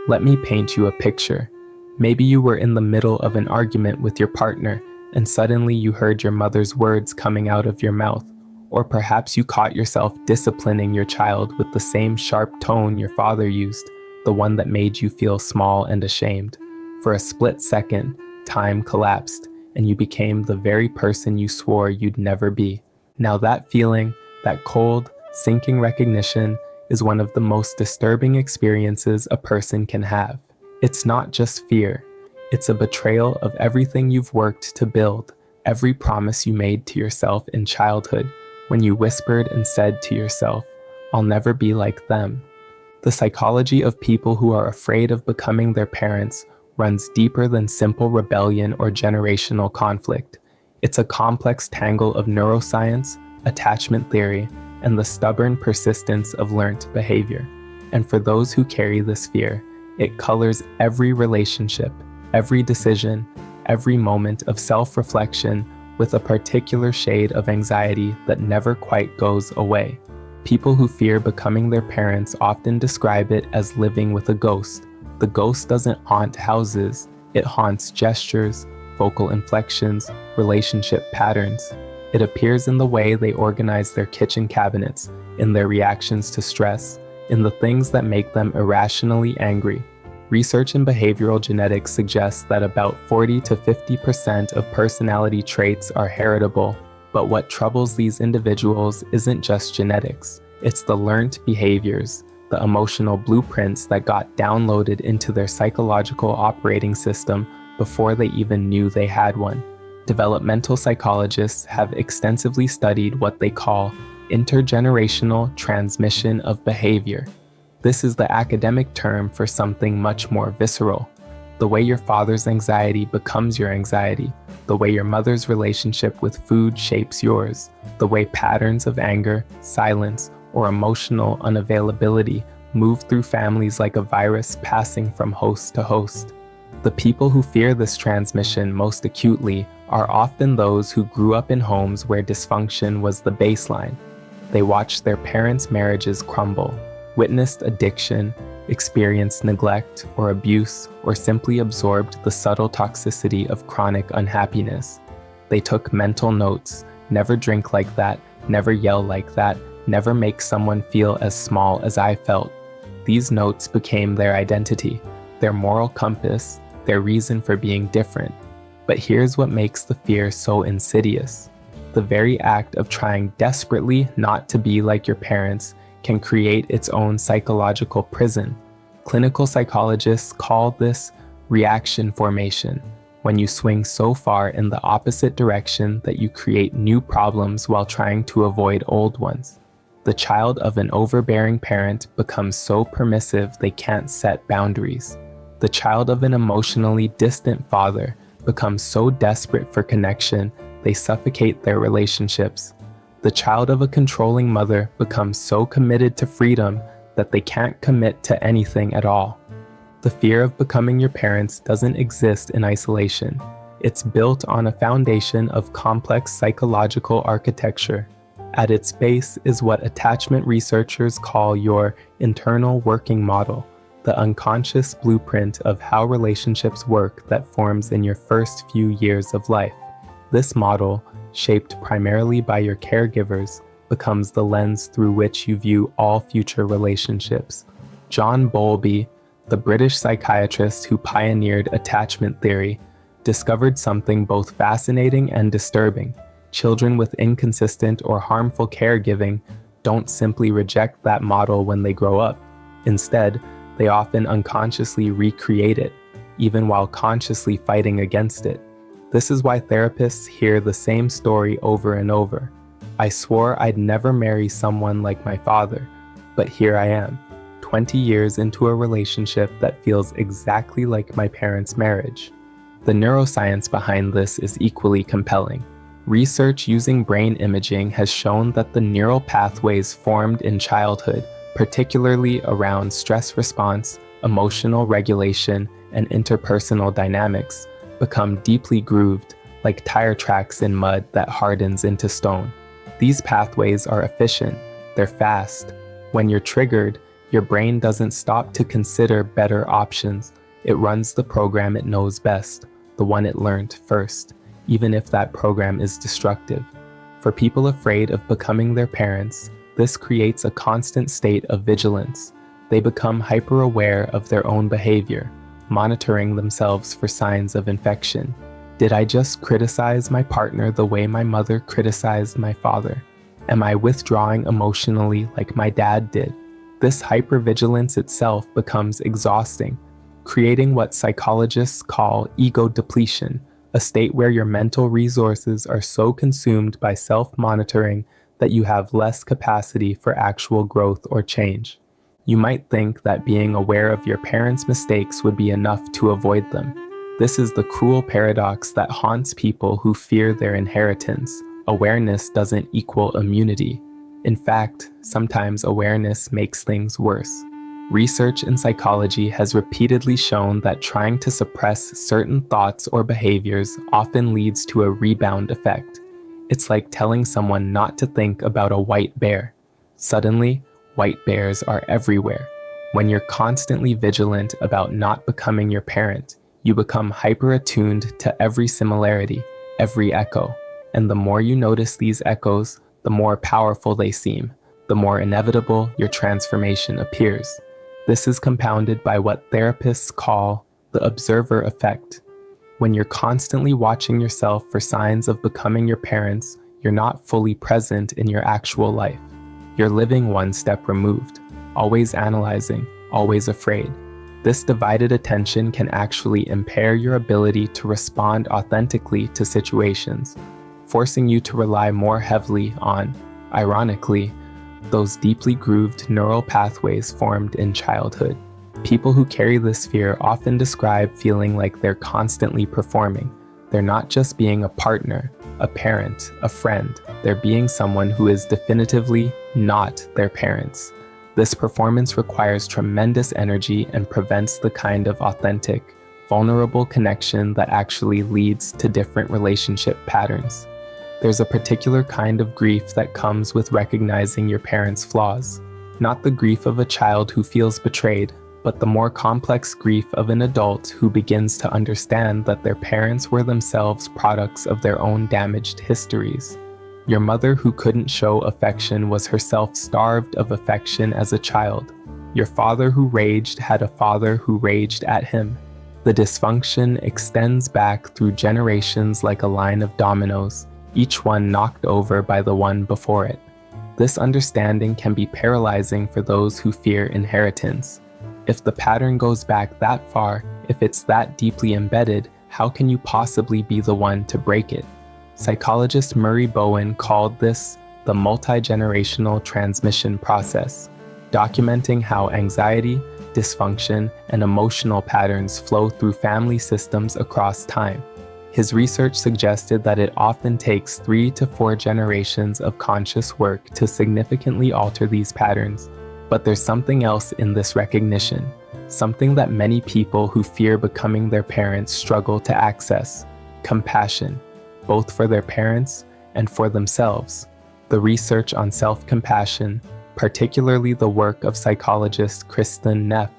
Let me paint you a picture. Maybe you were in the middle of an argument with your partner, and suddenly you heard your mother's words coming out of your mouth. Or perhaps you caught yourself disciplining your child with the same sharp tone your father used, the one that made you feel small and ashamed. For a split second, time collapsed, and you became the very person you swore you'd never be. Now that feeling, that cold, sinking recognition, is one of the most disturbing experiences a person can have. It's not just fear. It's a betrayal of everything you've worked to build, every promise you made to yourself in childhood, when you whispered and said to yourself, "I'll never be like them." The psychology of people who are afraid of becoming their parents runs deeper than simple rebellion or generational conflict. It's a complex tangle of neuroscience, attachment theory, and the stubborn persistence of learned behavior. And for those who carry this fear, it colors every relationship, every decision, every moment of self-reflection with a particular shade of anxiety that never quite goes away. People who fear becoming their parents often describe it as living with a ghost. The ghost doesn't haunt houses, it haunts gestures, vocal inflections, relationship patterns. It appears in the way they organize their kitchen cabinets, in their reactions to stress, in the things that make them irrationally angry. Research in behavioral genetics suggests that about 40 to 50% of personality traits are heritable, but what troubles these individuals isn't just genetics. It's the learned behaviors, the emotional blueprints that got downloaded into their psychological operating system before they even knew they had one. Developmental psychologists have extensively studied what they call intergenerational transmission of behavior. This is the academic term for something much more visceral. The way your father's anxiety becomes your anxiety, the way your mother's relationship with food shapes yours, the way patterns of anger, silence, or emotional unavailability move through families like a virus passing from host to host. The people who fear this transmission most acutely are often those who grew up in homes where dysfunction was the baseline. They watched their parents' marriages crumble, witnessed addiction, experienced neglect or abuse, or simply absorbed the subtle toxicity of chronic unhappiness. They took mental notes: never drink like that, never yell like that, never make someone feel as small as I felt. These notes became their identity, their moral compass, their reason for being different. But here's what makes the fear so insidious. The very act of trying desperately not to be like your parents can create its own psychological prison. Clinical psychologists call this reaction formation, when you swing so far in the opposite direction that you create new problems while trying to avoid old ones. The child of an overbearing parent becomes so permissive they can't set boundaries. The child of an emotionally distant father becomes so desperate for connection they suffocate their relationships. The child of a controlling mother becomes so committed to freedom that they can't commit to anything at all. The fear of becoming your parents doesn't exist in isolation. It's built on a foundation of complex psychological architecture. At its base is what attachment researchers call your internal working model, the unconscious blueprint of how relationships work that forms in your first few years of life. This model, shaped primarily by your caregivers, becomes the lens through which you view all future relationships. John Bowlby, the British psychiatrist who pioneered attachment theory, discovered something both fascinating and disturbing. Children with inconsistent or harmful caregiving don't simply reject that model when they grow up. Instead, they often unconsciously recreate it, even while consciously fighting against it. This is why therapists hear the same story over and over. I swore I'd never marry someone like my father, but here I am, 20 years into a relationship that feels exactly like my parents' marriage. The neuroscience behind this is equally compelling. Research using brain imaging has shown that the neural pathways formed in childhood, particularly around stress response, emotional regulation, and interpersonal dynamics, become deeply grooved, like tire tracks in mud that hardens into stone. These pathways are efficient, they're fast. When you're triggered, Your brain doesn't stop to consider better options. It runs the program it knows best, the one it learned first, even if that program is destructive. For people afraid of becoming their parents, this creates a constant state of vigilance. They become hyper-aware of their own behavior, monitoring themselves for signs of infection. Did I just criticize my partner the way my mother criticized my father? Am I withdrawing emotionally like my dad did? This hypervigilance itself becomes exhausting, creating what psychologists call ego depletion, a state where your mental resources are so consumed by self-monitoring that you have less capacity for actual growth or change. You might think that being aware of your parents' mistakes would be enough to avoid them. This is the cruel paradox that haunts people who fear their inheritance. Awareness doesn't equal immunity. In fact, sometimes awareness makes things worse. Research in psychology has repeatedly shown that trying to suppress certain thoughts or behaviors often leads to a rebound effect. It's like telling someone not to think about a white bear. Suddenly, white bears are everywhere. When you're constantly vigilant about not becoming your parent, you become hyper-attuned to every similarity, every echo. And the more you notice these echoes, the more powerful they seem, the more inevitable your transformation appears. This is compounded by what therapists call the observer effect. When you're constantly watching yourself for signs of becoming your parents, you're not fully present in your actual life. You're living one step removed, always analyzing, always afraid. This divided attention can actually impair your ability to respond authentically to situations, forcing you to rely more heavily on, ironically, those deeply grooved neural pathways formed in childhood. People who carry this fear often describe feeling like they're constantly performing. They're not just being a partner, a parent, a friend. They're being someone who is definitively not their parents. This performance requires tremendous energy and prevents the kind of authentic, vulnerable connection that actually leads to different relationship patterns. There's a particular kind of grief that comes with recognizing your parents' flaws. Not the grief of a child who feels betrayed, but the more complex grief of an adult who begins to understand that their parents were themselves products of their own damaged histories. Your mother who couldn't show affection was herself starved of affection as a child. Your father who raged had a father who raged at him. The dysfunction extends back through generations like a line of dominoes, each one knocked over by the one before it. This understanding can be paralyzing for those who fear inheritance. If the pattern goes back that far, if it's that deeply embedded, how can you possibly be the one to break it? Psychologist Murray Bowen called this the multi-generational transmission process, documenting how anxiety, dysfunction, and emotional patterns flow through family systems across time. His research suggested that it often takes 3 to 4 generations of conscious work to significantly alter these patterns. But there's something else in this recognition, something that many people who fear becoming their parents struggle to access: compassion, both for their parents and for themselves. The research on self-compassion, particularly the work of psychologist Kristen Neff,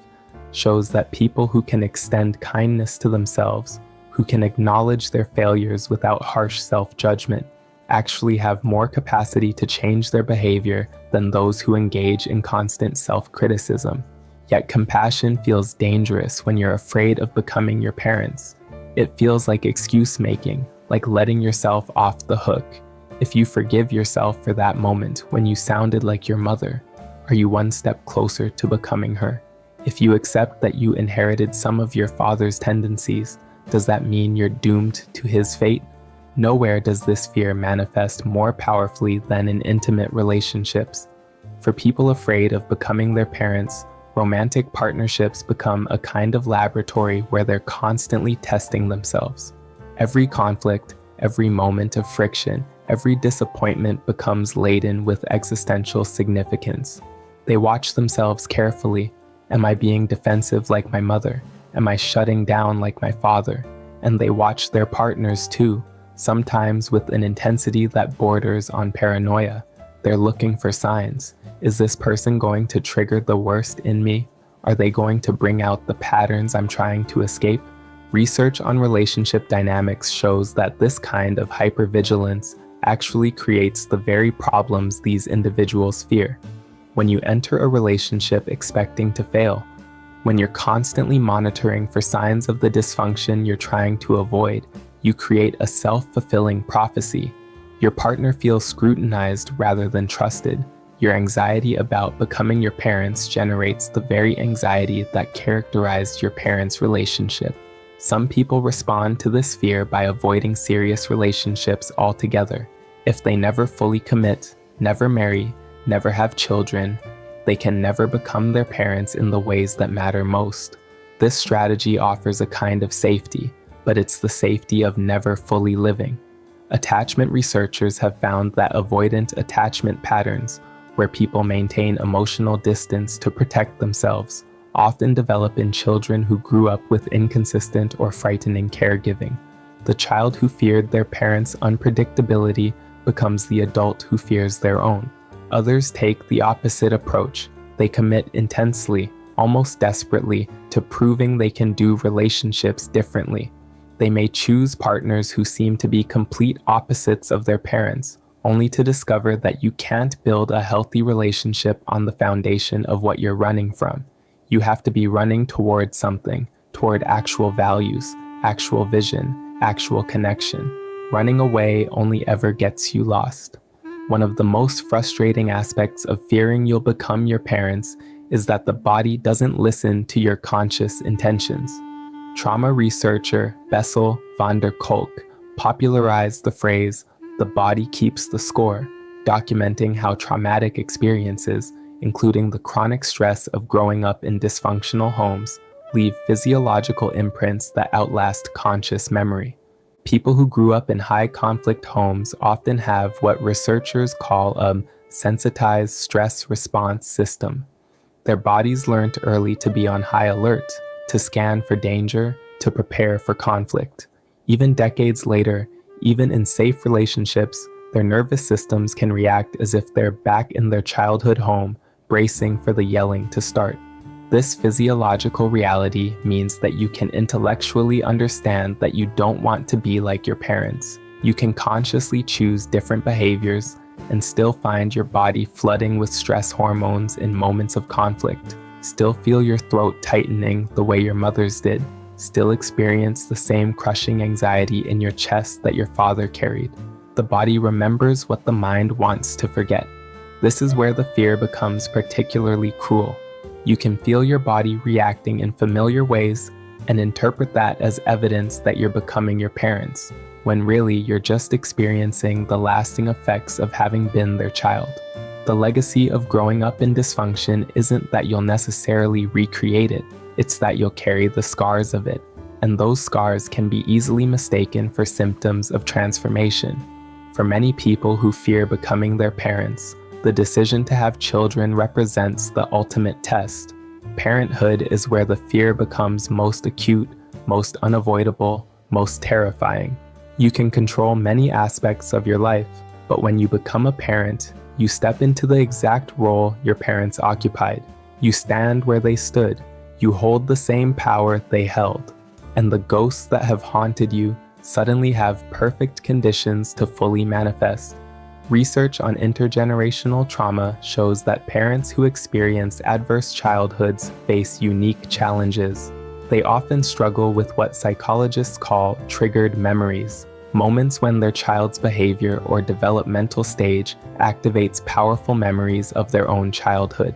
shows that people who can extend kindness to themselves, who can acknowledge their failures without harsh self-judgment, actually have more capacity to change their behavior than those who engage in constant self-criticism. Yet compassion feels dangerous when you're afraid of becoming your parents. It feels like excuse-making, like letting yourself off the hook. If you forgive yourself for that moment when you sounded like your mother, are you one step closer to becoming her? If you accept that you inherited some of your father's tendencies, does that mean you're doomed to his fate? Nowhere does this fear manifest more powerfully than in intimate relationships. For people afraid of becoming their parents, romantic partnerships become a kind of laboratory where they're constantly testing themselves. Every conflict, every moment of friction, every disappointment becomes laden with existential significance. They watch themselves carefully. Am I being defensive like my mother? Am I shutting down like my father? And they watch their partners too, sometimes with an intensity that borders on paranoia. They're looking for signs. Is this person going to trigger the worst in me? Are they going to bring out the patterns I'm trying to escape? Research on relationship dynamics shows that this kind of hypervigilance actually creates the very problems these individuals fear. When you enter a relationship expecting to fail, when you're constantly monitoring for signs of the dysfunction you're trying to avoid, you create a self-fulfilling prophecy. Your partner feels scrutinized rather than trusted. Your anxiety about becoming your parents generates the very anxiety that characterized your parents' relationship. Some people respond to this fear by avoiding serious relationships altogether. If they never fully commit, never marry, never have children, they can never become their parents in the ways that matter most. This strategy offers a kind of safety, but it's the safety of never fully living. Attachment researchers have found that avoidant attachment patterns, where people maintain emotional distance to protect themselves, often develop in children who grew up with inconsistent or frightening caregiving. The child who feared their parents' unpredictability becomes the adult who fears their own. Others take the opposite approach. They commit intensely, almost desperately, to proving they can do relationships differently. They may choose partners who seem to be complete opposites of their parents, only to discover that you can't build a healthy relationship on the foundation of what you're running from. You have to be running toward something, toward actual values, actual vision, actual connection. Running away only ever gets you lost. One of the most frustrating aspects of fearing you'll become your parents is that the body doesn't listen to your conscious intentions. Trauma researcher Bessel van der Kolk popularized the phrase, "the body keeps the score," documenting how traumatic experiences, including the chronic stress of growing up in dysfunctional homes, leave physiological imprints that outlast conscious memory. People who grew up in high-conflict homes often have what researchers call a sensitized stress response system. Their bodies learned early to be on high alert, to scan for danger, to prepare for conflict. Even decades later, even in safe relationships, their nervous systems can react as if they're back in their childhood home, bracing for the yelling to start. This physiological reality means that you can intellectually understand that you don't want to be like your parents. You can consciously choose different behaviors and still find your body flooding with stress hormones in moments of conflict. Still feel your throat tightening the way your mother's did. Still experience the same crushing anxiety in your chest that your father carried. The body remembers what the mind wants to forget. This is where the fear becomes particularly cruel. You can feel your body reacting in familiar ways and interpret that as evidence that you're becoming your parents, when really you're just experiencing the lasting effects of having been their child. The legacy of growing up in dysfunction isn't that you'll necessarily recreate it, it's that you'll carry the scars of it, and those scars can be easily mistaken for symptoms of transformation. For many people who fear becoming their parents, the decision to have children represents the ultimate test. Parenthood is where the fear becomes most acute, most unavoidable, most terrifying. You can control many aspects of your life, but when you become a parent, you step into the exact role your parents occupied. You stand where they stood. You hold the same power they held. And the ghosts that have haunted you suddenly have perfect conditions to fully manifest. Research on intergenerational trauma shows that parents who experience adverse childhoods face unique challenges. They often struggle with what psychologists call triggered memories, moments when their child's behavior or developmental stage activates powerful memories of their own childhood.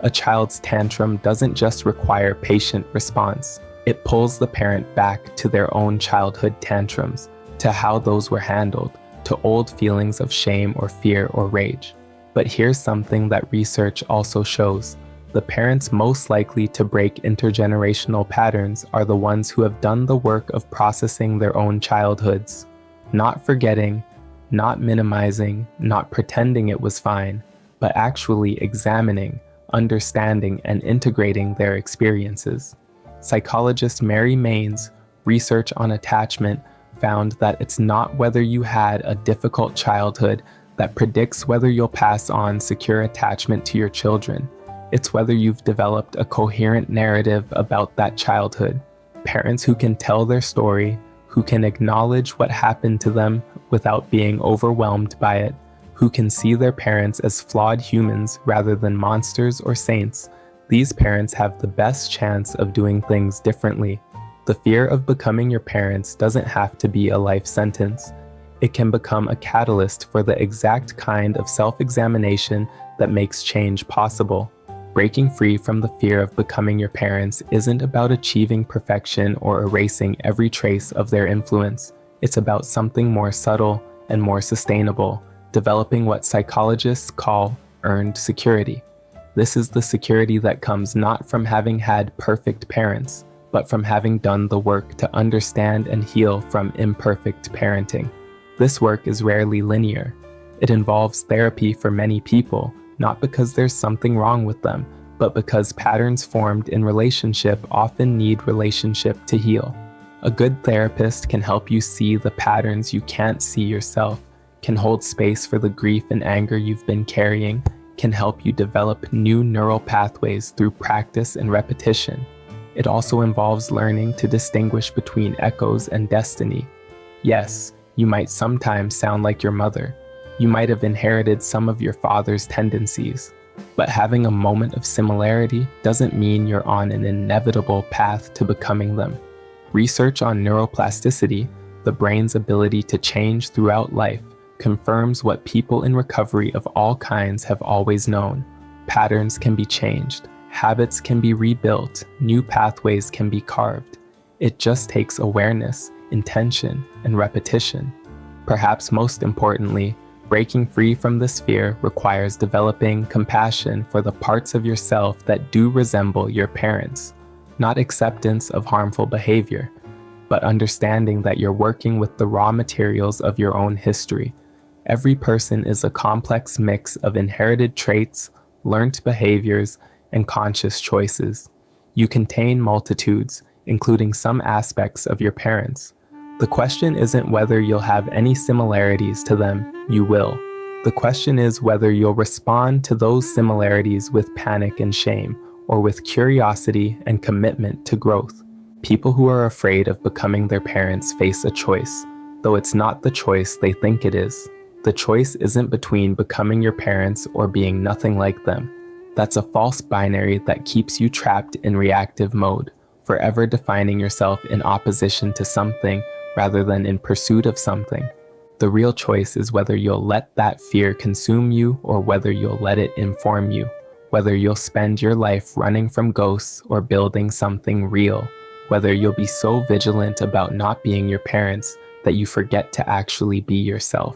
A child's tantrum doesn't just require patient response. It pulls the parent back to their own childhood tantrums, to how those were handled, to old feelings of shame or fear or rage. But here's something that research also shows. The parents most likely to break intergenerational patterns are the ones who have done the work of processing their own childhoods. Not forgetting, not minimizing, not pretending it was fine, but actually examining, understanding, and integrating their experiences. Psychologist Mary Main's research on attachment found that it's not whether you had a difficult childhood that predicts whether you'll pass on secure attachment to your children. It's whether you've developed a coherent narrative about that childhood. Parents who can tell their story, who can acknowledge what happened to them without being overwhelmed by it, who can see their parents as flawed humans rather than monsters or saints. These parents have the best chance of doing things differently. The fear of becoming your parents doesn't have to be a life sentence. It can become a catalyst for the exact kind of self-examination that makes change possible. Breaking free from the fear of becoming your parents isn't about achieving perfection or erasing every trace of their influence. It's about something more subtle and more sustainable, developing what psychologists call earned security. This is the security that comes not from having had perfect parents, but from having done the work to understand and heal from imperfect parenting. This work is rarely linear. It involves therapy for many people, not because there's something wrong with them, but because patterns formed in relationship often need relationship to heal. A good therapist can help you see the patterns you can't see yourself, can hold space for the grief and anger you've been carrying, can help you develop new neural pathways through practice and repetition. It also involves learning to distinguish between echoes and destiny. Yes, you might sometimes sound like your mother. You might have inherited some of your father's tendencies, but having a moment of similarity doesn't mean you're on an inevitable path to becoming them. Research on neuroplasticity, the brain's ability to change throughout life, confirms what people in recovery of all kinds have always known. Patterns can be changed, habits can be rebuilt, new pathways can be carved. It just takes awareness, intention, and repetition. Perhaps most importantly, breaking free from this fear requires developing compassion for the parts of yourself that do resemble your parents. Not acceptance of harmful behavior, but understanding that you're working with the raw materials of your own history. Every person is a complex mix of inherited traits, learned behaviors, and conscious choices. You contain multitudes, including some aspects of your parents. The question isn't whether you'll have any similarities to them, you will. The question is whether you'll respond to those similarities with panic and shame, or with curiosity and commitment to growth. People who are afraid of becoming their parents face a choice, though it's not the choice they think it is. The choice isn't between becoming your parents or being nothing like them. That's a false binary that keeps you trapped in reactive mode, forever defining yourself in opposition to something rather than in pursuit of something. The real choice is whether you'll let that fear consume you or whether you'll let it inform you, whether you'll spend your life running from ghosts or building something real, whether you'll be so vigilant about not being your parents that you forget to actually be yourself.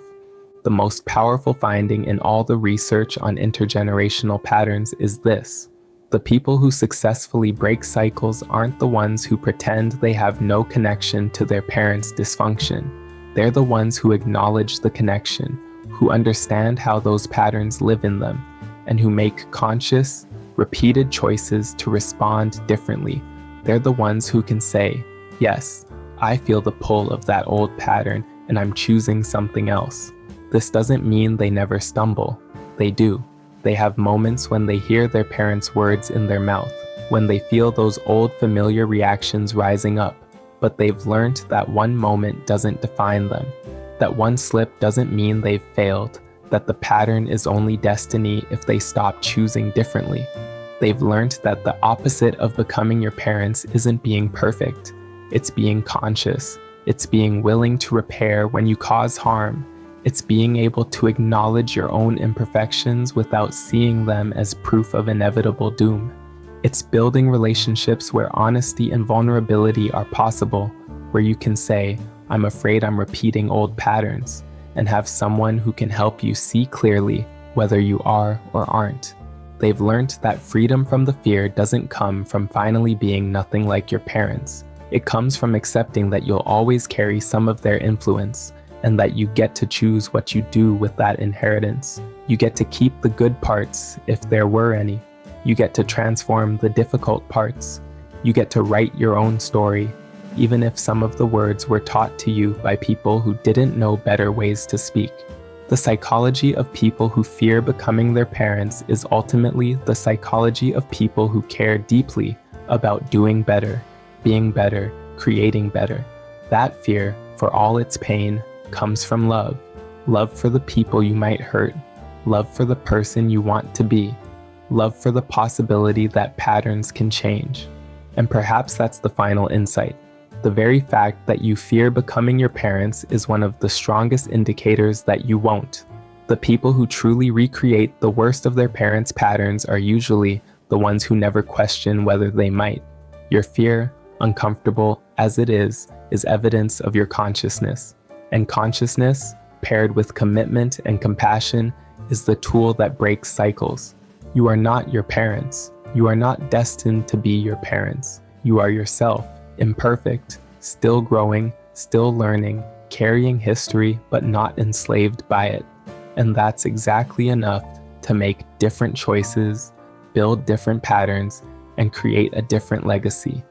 The most powerful finding in all the research on intergenerational patterns is this: the people who successfully break cycles aren't the ones who pretend they have no connection to their parents' dysfunction. They're the ones who acknowledge the connection, who understand how those patterns live in them, and who make conscious, repeated choices to respond differently. They're the ones who can say, yes, I feel the pull of that old pattern and I'm choosing something else. This doesn't mean they never stumble. They do. They have moments when they hear their parents' words in their mouth, when they feel those old familiar reactions rising up, but they've learned that one moment doesn't define them, that one slip doesn't mean they've failed, that the pattern is only destiny if they stop choosing differently. They've learned that the opposite of becoming your parents isn't being perfect. It's being conscious. It's being willing to repair when you cause harm. It's being able to acknowledge your own imperfections without seeing them as proof of inevitable doom. It's building relationships where honesty and vulnerability are possible, where you can say, I'm afraid I'm repeating old patterns, and have someone who can help you see clearly whether you are or aren't. They've learned that freedom from the fear doesn't come from finally being nothing like your parents. It comes from accepting that you'll always carry some of their influence, and that you get to choose what you do with that inheritance. You get to keep the good parts, if there were any. You get to transform the difficult parts. You get to write your own story, even if some of the words were taught to you by people who didn't know better ways to speak. The psychology of people who fear becoming their parents is ultimately the psychology of people who care deeply about doing better, being better, creating better. That fear, for all its pain, comes from love. Love for the people you might hurt, love for the person you want to be, love for the possibility that patterns can change. And perhaps that's the final insight. The very fact that you fear becoming your parents is one of the strongest indicators that you won't. The people who truly recreate the worst of their parents' patterns are usually the ones who never question whether they might. Your fear, uncomfortable as it is evidence of your consciousness. And consciousness, paired with commitment and compassion, is the tool that breaks cycles. You are not your parents. You are not destined to be your parents. You are yourself, imperfect, still growing, still learning, carrying history, but not enslaved by it. And that's exactly enough to make different choices, build different patterns, and create a different legacy.